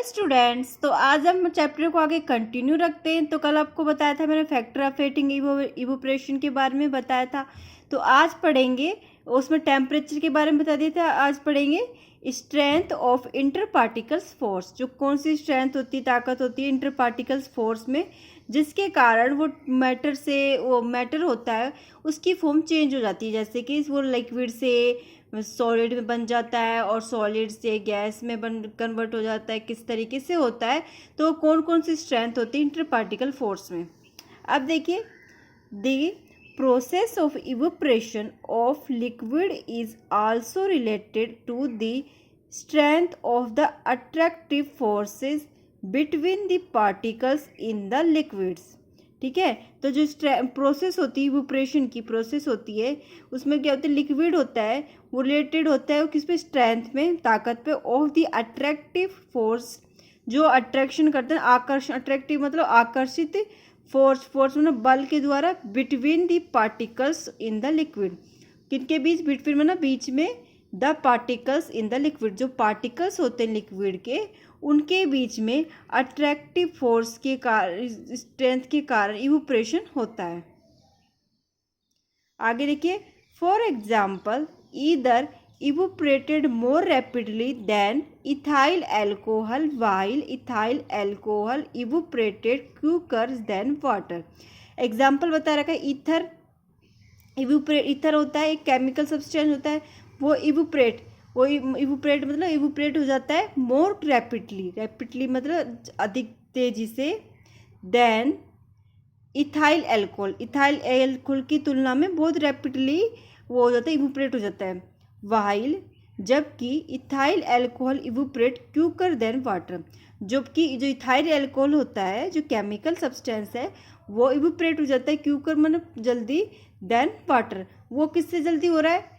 Students, तो आज हम चैप्टर को आगे कंटिन्यू रखते हैं। तो कल आपको बताया था मैंने फैक्टर अफेक्टिंग इवोपरेशन के बारे में बताया था। तो आज पढ़ेंगे, उसमें टेम्परेचर के बारे में बता दिया था। आज पढ़ेंगे strength of inter particles force. जो कौन सी स्ट्रेंथ होती है, ताकत होती है इंटर पार्टिकल्स फोर्स में, जिसके कारण वो मैटर होता है उसकी फॉर्म चेंज हो जाती है। जैसे कि वो लिक्विड से सॉलिड में बन जाता है और सॉलिड से गैस में कन्वर्ट हो जाता है, किस तरीके से होता है। तो कौन कौन सी स्ट्रेंथ होती है इंटर पार्टिकल फोर्स में। अब देखिए, the process of evaporation of liquid is also related to the strength of the attractive forces between the particles in the liquids. ठीक है, तो जो प्रोसेस होती है, इवोपरेशन की प्रोसेस होती है, उसमें क्या होता है, लिक्विड होता है, वो रिलेटेड होता है किस पे, स्ट्रेंथ में, ताकत पे, ऑफ द अट्रैक्टिव फोर्स, जो अट्रैक्शन करते हैं, आकर्षण, अट्रैक्टिव मतलब आकर्षित, फोर्स मतलब बल के द्वारा, between the particles in the liquid, किनके बीच, बिटवीन मतलब बीच में, the particles in the liquid, जो पार्टिकल्स होते हैं लिक्विड के, उनके बीच में अट्रैक्टिव फोर्स के कारण, स्ट्रेंथ के कारण इवोपरेशन होता है। आगे देखिए, for example, ether evaporated more rapidly than ethyl alcohol, while ethyl alcohol evaporated quicker than water. Example बता रखा है, ईथर होता है, एक केमिकल सब्सटेंस होता है, वो इवोपरेट मतलब इवोपरेट हो जाता है मोर रैपिडली मतलब अधिक तेजी से, देन इथाइल एल्कोहल की तुलना में बहुत रैपिडली वो हो जाता है, इवोपरेट हो जाता है। वाइल, जबकि ethyl alcohol evaporate quicker than water, जबकि जो इथाइल एल्कोहल होता है, जो केमिकल सब्सटेंस है, वो इवोपरेट हो जाता है, क्विकर मतलब जल्दी, देन वाटर, वो किससे जल्दी हो रहा है,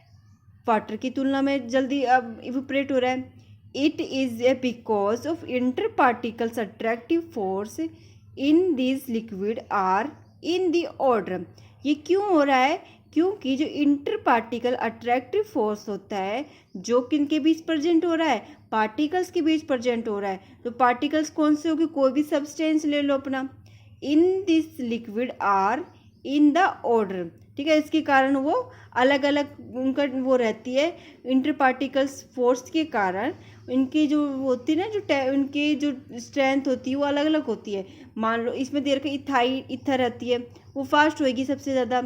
वाटर की तुलना में जल्दी अब इवोपरेट हो रहा है। It is a because of inter particles attractive force in this liquid are in the order. ये क्यों हो रहा है, क्योंकि जो इंटर पार्टिकल अट्रैक्टिव फोर्स होता है, जो किन के बीच प्रेजेंट हो रहा है, पार्टिकल्स के बीच प्रेजेंट हो रहा है। तो पार्टिकल्स कौन से होगी, कोई भी सब्सटेंस ले लो अपना, in this liquid are in the order. ठीक है, इसके कारण वो अलग अलग उनका वो रहती है, इंटर पार्टिकल्स फोर्स के कारण इनकी जो होती है ना, जो उनकी जो स्ट्रेंथ होती है वो अलग अलग होती है। मान लो इसमें देर का इथर रहती है, वो फास्ट होगी सबसे ज़्यादा,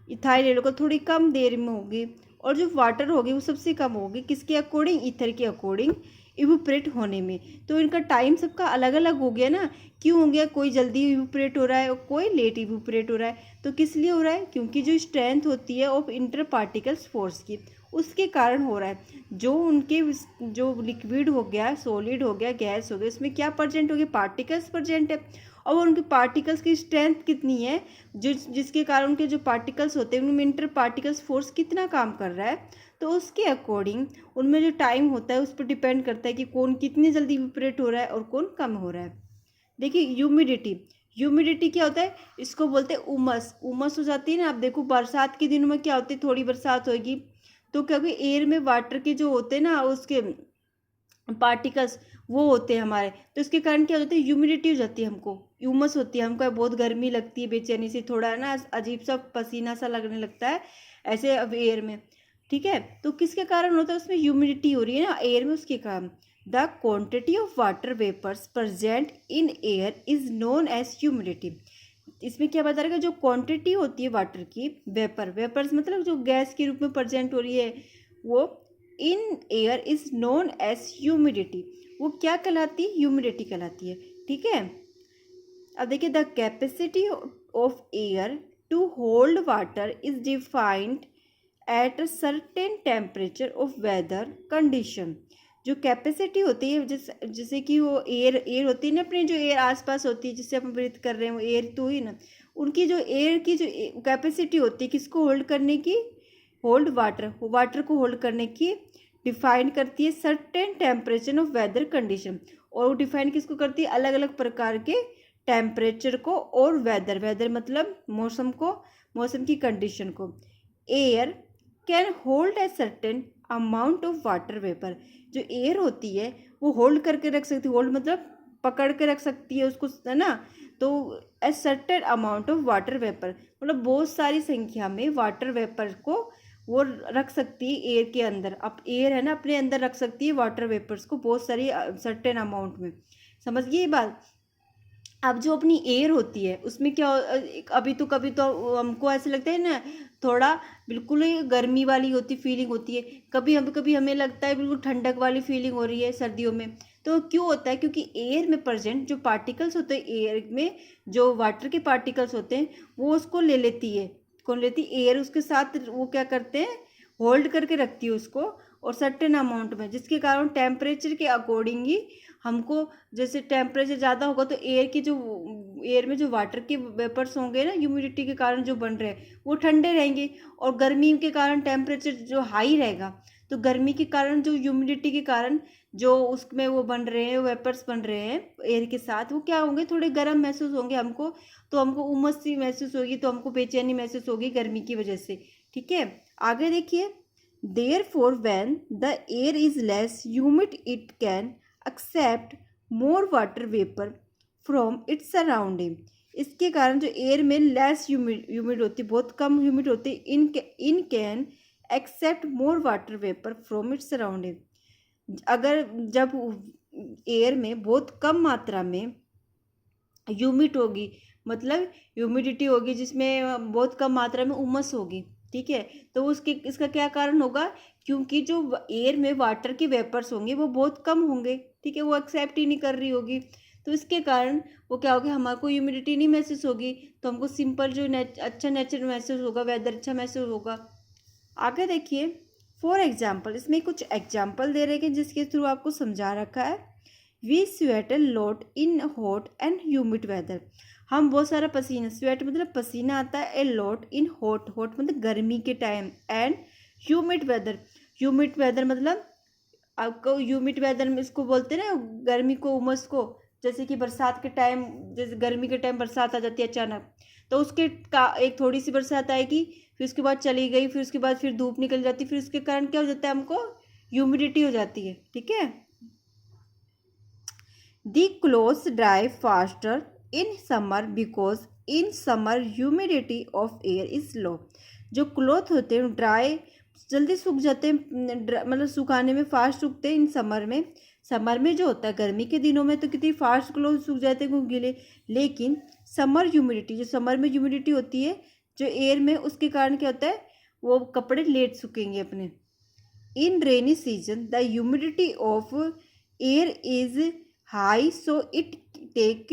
इथाइल एल्कोहल को थोड़ी कम देर में होगी, और जो वाटर होगी वो सबसे कम होगी, किसके अकॉर्डिंग, ईथर के अकॉर्डिंग इवोपरेट होने में। तो इनका टाइम सबका अलग अलग हो गया ना, क्यों हो गया, कोई जल्दी इवोपरेट हो रहा है और कोई लेट इवोपरेट हो रहा है। तो किस लिए हो रहा है, क्योंकि जो स्ट्रेंथ होती है ऑफ इंटर पार्टिकल्स फोर्स की, उसके कारण हो रहा है। जो उनके जो लिक्विड हो गया, सॉलिड हो गया, गैस हो गया, उसमें क्या प्रेजेंट हो गया, पार्टिकल्स प्रेजेंट है, और उनके पार्टिकल्स की स्ट्रेंथ कितनी है, जिसके कारण उनके जो पार्टिकल्स होते हैं उनमें इंटर पार्टिकल्स फोर्स कितना काम कर रहा है। तो उसके अकॉर्डिंग उनमें जो टाइम होता है उस पर डिपेंड करता है कि कौन कितनी जल्दी इवोपरेट हो रहा है और कौन कम हो रहा है। देखिए, ह्यूमिडिटी क्या होता है, इसको बोलते हैं उमस हो जाती है ना। आप देखो बरसात के दिनों में क्या होती है, थोड़ी बरसात होगी तो क्या होगी, एयर में वाटर के जो होते हैं ना, उसके पार्टिकल्स वो होते हैं हमारे, तो इसके कारण क्या होता है, ह्यूमिडिटी हो जाती है, हमको उमस होती है, हमको बहुत गर्मी लगती है, बेचैनी से, थोड़ा ना अजीब सा पसीना सा लगने लगता है ऐसे अब एयर में। ठीक है, तो किसके कारण होता है, उसमें ह्यूमिडिटी हो रही है ना एयर में, उसके कारण। The quantity of water vapours present in air is known as humidity. इसमें क्या बता रहा है, जो क्वांटिटी होती है वाटर की, वेपर्स मतलब जो गैस के रूप में प्रेजेंट हो रही है, वो in air is known as humidity. वो क्या कहलाती है, ह्यूमिडिटी कहलाती है। ठीक है, अब देखिए, the capacity of air to hold water is defined at a certain temperature of weather condition. जो कैपेसिटी होती है, जैसे कि वो एयर होती है ना, अपनी जो एयर आसपास होती है जिससे अपन ब्रीथ कर रहे हैं, वो एयर तो ही ना, उनकी जो एयर की जो कैपेसिटी होती है किसको होल्ड करने की, होल्ड वाटर को होल्ड करने की डिफाइन करती है certain temperature of weather condition. और वो डिफाइन किसको करती है, अलग अलग प्रकार के टेम्परेचर को, और वेदर मतलब मौसम को, मौसम की कंडीशन को। Air can hold a certain amount of water vapour. जो एयर होती है वो होल्ड करके रख सकती है, होल्ड मतलब पकड़ के रख सकती है उसको, है ना। तो a certain amount of water vapour मतलब बहुत सारी संख्या में वाटर वेपर को वो रख सकती है एयर के अंदर। अब एयर है ना, अपने अंदर रख सकती है वाटर वेपर्स को बहुत सारी सर्टेन अमाउंट में। समझ गई ये बात। अब जो अपनी एयर होती है उसमें क्या अभी तो कभी तो हमको ऐसे लगता है ना, थोड़ा बिल्कुल ही गर्मी वाली होती फीलिंग होती है, कभी हमें लगता है बिल्कुल ठंडक वाली फीलिंग हो रही है सर्दियों में। तो क्यों होता है? क्योंकि एयर में प्रेजेंट जो पार्टिकल्स होते हैं, एयर में जो वाटर के पार्टिकल्स होते हैं वो उसको ले लेती है। कौन लेती? एयर उसके साथ वो क्या करते हैं, होल्ड करके रखती है उसको, और सर्टेन अमाउंट में, जिसके कारण टेम्परेचर के अकॉर्डिंग ही हमको, जैसे टेम्परेचर ज़्यादा होगा तो एयर में जो वाटर के वेपर्स होंगे ना, ह्यूमिडिटी के कारण जो बन रहे हैं वो ठंडे रहेंगे, और गर्मी के कारण टेम्परेचर जो हाई रहेगा, तो गर्मी के कारण जो ह्यूमिडिटी के कारण जो उसमें वो बन रहे हैं, वेपर्स बन रहे हैं एयर के साथ, वो क्या होंगे, थोड़े गर्म महसूस होंगे हमको। तो हमको उमस सी महसूस होगी, तो हमको बेचैनी महसूस होगी गर्मी की वजह से। ठीक है, आगे देखिए। Therefore when the air is less humid it can accept more water vapour from its surrounding. इसके कारण जो एयर में लेस ह्यूमिड होती, बहुत कम ह्यूमिड होती, in can accept more water vapour from its surrounding. अगर जब एयर में बहुत कम मात्रा में ह्यूमिड होगी, मतलब ह्यूमिडिटी होगी जिसमें बहुत कम मात्रा में उमस होगी, ठीक है, तो इसका क्या कारण होगा? क्योंकि जो एयर में वाटर के वेपर्स होंगे वो बहुत कम होंगे, ठीक है, वो एक्सेप्ट ही नहीं कर रही होगी, तो इसके कारण वो क्या होगा, हमारे को ह्यूमिडिटी नहीं महसूस होगी, तो हमको सिंपल जो अच्छा नेचर महसूस होगा, वेदर अच्छा महसूस होगा। आगे देखिए, फॉर एग्जाम्पल, इसमें कुछ एग्जाम्पल दे रहे हैं जिसके थ्रू आपको समझा रखा है। We sweat a lot in hot and humid weather. हम बहुत सारा पसीना, स्वेट मतलब पसीना आता है, a lot in hot, hot मतलब गर्मी के time, and humid weather, humid weather मतलब आपको ह्यूमिड वेदर में इसको बोलते हैं ना, गर्मी को, उमस को। जैसे कि बरसात के टाइम, जैसे गर्मी के टाइम बरसात आ जाती है अचानक, तो उसके का एक थोड़ी सी बरसात आएगी, फिर उसके बाद चली गई, फिर उसके बाद फिर धूप निकल जाती, फिर उसके कारण क्या हो जाता है, हमको ह्यूमिडिटी हो जाती है। ठीक है, The clothes dry faster in summer because in summer humidity of air is low। जो क्लॉथ होते हैं ड्राई जल्दी सूख जाते हैं, मतलब सुखाने में फास्ट सूखते हैं इन समर में। समर में जो होता है, गर्मी के दिनों में तो कितनी फास्ट क्लॉथ सूख जाते हैं क्योंकि गीले, लेकिन समर ह्यूमिडिटी, जो समर में ह्यूमिडिटी होती है जो एयर में, उसके कारण क्या होता है, वो कपड़े लेट सूखेंगे अपने। In rainy season the humidity of air is high so it take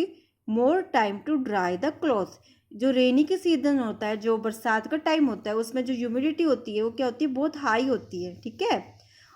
more time to dry the cloth. जो रेनी के सीजन होता है, जो बरसात का टाइम होता है, उसमें जो ह्यूमिडिटी होती है वो क्या होती है, बहुत हाई होती है। ठीक है,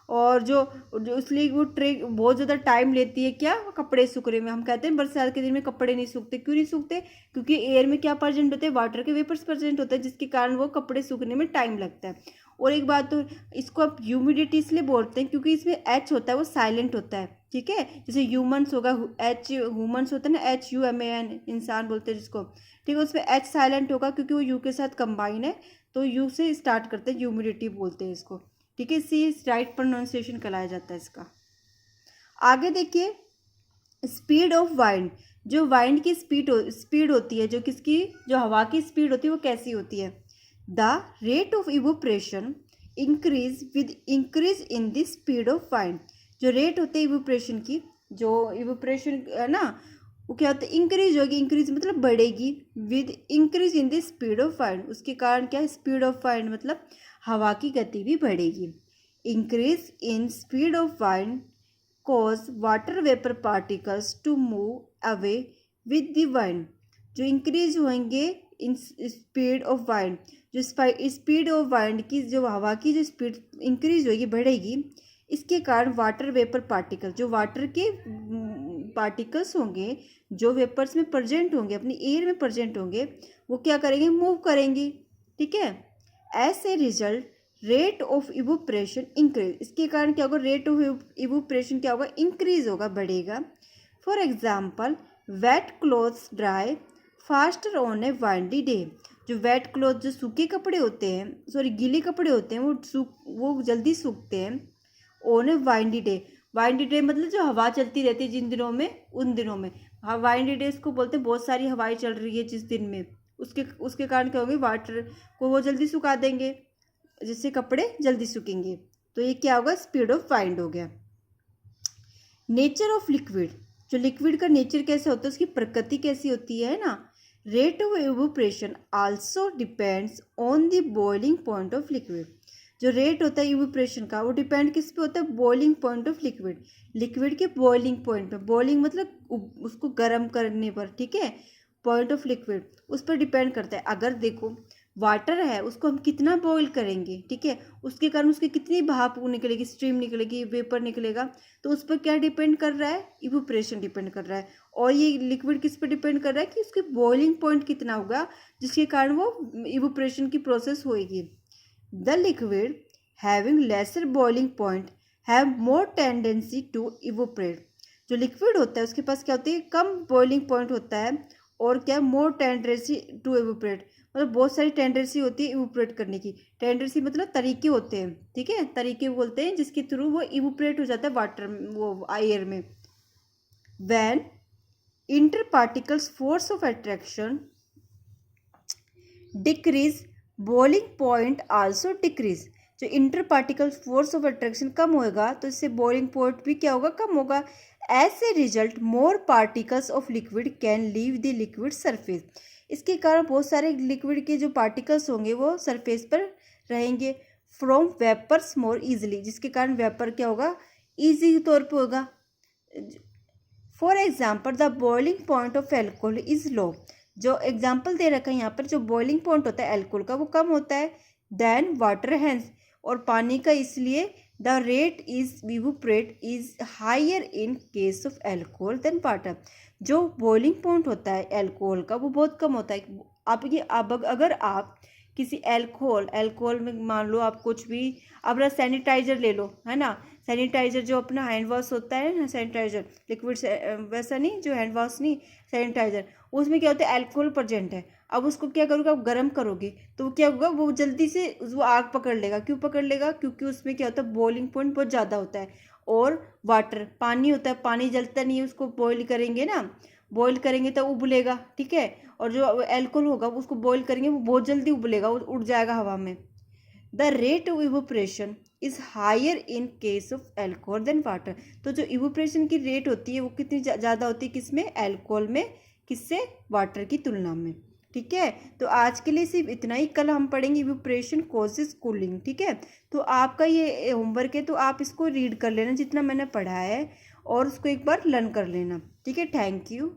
और जो इसलिए वो बहुत ज़्यादा टाइम लेती है क्या, कपड़े सूखने में। हम कहते हैं बरसात के दिन में कपड़े नहीं सूखते, क्यों नहीं सूखते? क्योंकि एयर में क्या प्रेजेंट होते हैं, वाटर के वेपर्स प्रेजेंट होते हैं, जिसके कारण वो कपड़े सूखने में टाइम लगता है। और एक बात तो, इसको आप ह्यूमिडिटी इसलिए बोलते हैं क्योंकि इसमें एच होता है, वो साइलेंट होता है। ठीक है, जैसे ह्यूमन्स होगा, एच ह्यूमन्स होता है ना, HUMAN इंसान बोलते हैं जिसको, ठीक है, उसमें एच साइलेंट होगा क्योंकि वो यू के साथ कंबाइन है, तो यू से स्टार्ट करते हैं, ह्यूमिडिटी बोलते हैं इसको। ठीक है, सी राइट प्रोनाउंसिएशन कहलाया जाता है इसका। आगे देखिए, स्पीड ऑफ वाइंड। जो वाइंड की स्पीड होती है, जो किसकी, जो हवा की स्पीड होती है, वो कैसी होती है? The rate of evaporation increase with increase in the speed of wind. जो रेट होते हैं इवोपरेशन की, जो इवोपरेशन है ना, वो क्या होता है, इंक्रीज होगी, इंक्रीज मतलब बढ़ेगी, with increase in the speed of wind. उसके कारण क्या है, स्पीड ऑफ वाइंड मतलब हवा की गति भी बढ़ेगी। Increase in speed of wind cause water vapor particles to move away with the wind। जो इंक्रीज होंगे इन स्पीड ऑफ वाइंड, जो स्पीड ऑफ वाइंड की, जो हवा की जो स्पीड इंक्रीज होगी, बढ़ेगी, इसके कारण वाटर वेपर पार्टिकल, जो वाटर के पार्टिकल्स होंगे, जो वेपर्स में प्रेजेंट होंगे, अपनी एयर में प्रेजेंट होंगे, वो क्या करेंगे, मूव करेंगे। ठीक है, as a result rate of evaporation increase. इसके कारण क्या होगा, रेट ऑफ इवोपरेशन क्या होगा, इंक्रीज होगा, बढ़ेगा। For example, wet clothes dry faster on a windy day. जो वेट क्लॉथ, जो सूखे कपड़े होते हैं, सॉरी गीले कपड़े होते हैं, वो जल्दी सूखते हैं on a windy day. Windy day मतलब जो हवा चलती रहती है जिन दिनों में, उन दिनों में। हाँ, वाइंडी डे इसको बोलते हैं, बहुत सारी हवाएं चल रही है जिस दिन में, उसके कारण क्या होगी, वाटर को वो जल्दी सुखा देंगे, जिससे कपड़े जल्दी सूखेंगे। तो ये क्या होगा, स्पीड ऑफ वाइंड हो गया। नेचर ऑफ लिक्विड, जो लिक्विड का नेचर कैसे होता है, उसकी प्रकृति कैसी होती है ना। Rate of evaporation also depends on the boiling point of liquid. जो रेट होता है इवोपरेशन का, वो डिपेंड किस पे होता है, boiling point of liquid. Liquid के बॉइलिंग पॉइंट पे, बॉइलिंग मतलब उसको गर्म करने पर, ठीक है, पॉइंट ऑफ लिक्विड उस पर डिपेंड करता है। अगर देखो वाटर है, उसको हम कितना बॉईल करेंगे, ठीक है, उसके कारण उसकी कितनी भाप निकलेगी, स्ट्रीम निकलेगी, वेपर निकलेगा, तो उस पर क्या डिपेंड कर रहा है, इवोपरेशन डिपेंड कर रहा है। और ये लिक्विड किस पर डिपेंड कर रहा है कि उसके बॉइलिंग पॉइंट कितना होगा, जिसके कारण वो इवोपरेशन की प्रोसेस होएगी। The liquid having lesser boiling point have more tendency to evaporate. जो लिक्विड होता है उसके पास क्या होती है, कम बॉइलिंग पॉइंट होता है, और क्या, मोर टेंडेंसी टू इवोपरेट, मतलब बहुत सारी टेंडेंसी होती है इवोपरेट करने की। टेंडेंसी मतलब तरीके होते हैं, ठीक है, तरीके बोलते हैं जिसके थ्रू वो इवोपरेट हो जाता है वाटर, वो एयर में। When inter particles force of attraction decrease, boiling point also decrease. जो inter particle force of attraction कम होगा तो इससे बॉइलिंग पॉइंट भी क्या होगा, कम होगा। As a result more particles of liquid can leave the liquid surface. इसके कारण बहुत सारे लिक्विड के जो पार्टिकल्स होंगे वो सरफेस पर रहेंगे। फ्रॉम वेपर्स मोर इजीली, जिसके कारण वेपर क्या होगा, ईजी तौर पे होगा। For example the boiling point of alcohol is low. जो एग्जाम्पल दे रखा है यहाँ पर, जो बॉइलिंग पॉइंट होता है एल्कोहल का वो कम होता है देन वाटर हैंस, और पानी का, इसलिए the rate is evaporate is higher in case of alcohol than water. जो बॉइलिंग पॉइंट होता है एल्कोहल का वो बहुत कम होता है। अगर आप किसी एल्कोहल में मान लो आप कुछ भी, अपना सैनिटाइजर ले लो, है ना, सैनिटाइजर जो अपना हैंड वॉश होता है ना, सैनिटाइजर लिक्विड, वैसा नहीं, जो हैंड वॉश नहीं, सैनिटाइजर, उसमें क्या होता है, एल्कोहल प्रेजेंट है। अब उसको क्या करोगे, आप गर्म करोगे तो क्या होगा, वो जल्दी से वो आग पकड़ लेगा। क्यों पकड़ लेगा, क्योंकि उसमें क्या होता है, बॉइलिंग पॉइंट बहुत ज़्यादा होता है। और वाटर, पानी होता है, पानी जलता नहीं है, उसको बॉईल करेंगे ना, बॉईल करेंगे तो उबलेगा, ठीक है, और जो एल्कोहल होगा उसको बॉईल करेंगे वो बहुत जल्दी उबलेगा, उड़ जाएगा हवा में। The rate of evaporation is higher in case of alcohol than water. तो जो इवोपरेशन की रेट होती है वो कितनी ज़्यादा होती है, किसमें, एल्कोहल में, किससे, वाटर की तुलना में। ठीक है, तो आज के लिए सिर्फ इतना ही। कल हम पढ़ेंगे इवोपरेशन कॉजेज कूलिंग। ठीक है, तो आपका ये होमवर्क है, तो आप इसको रीड कर लेना जितना मैंने पढ़ाया है, और उसको एक बार लर्न कर लेना। ठीक है, थैंक यू।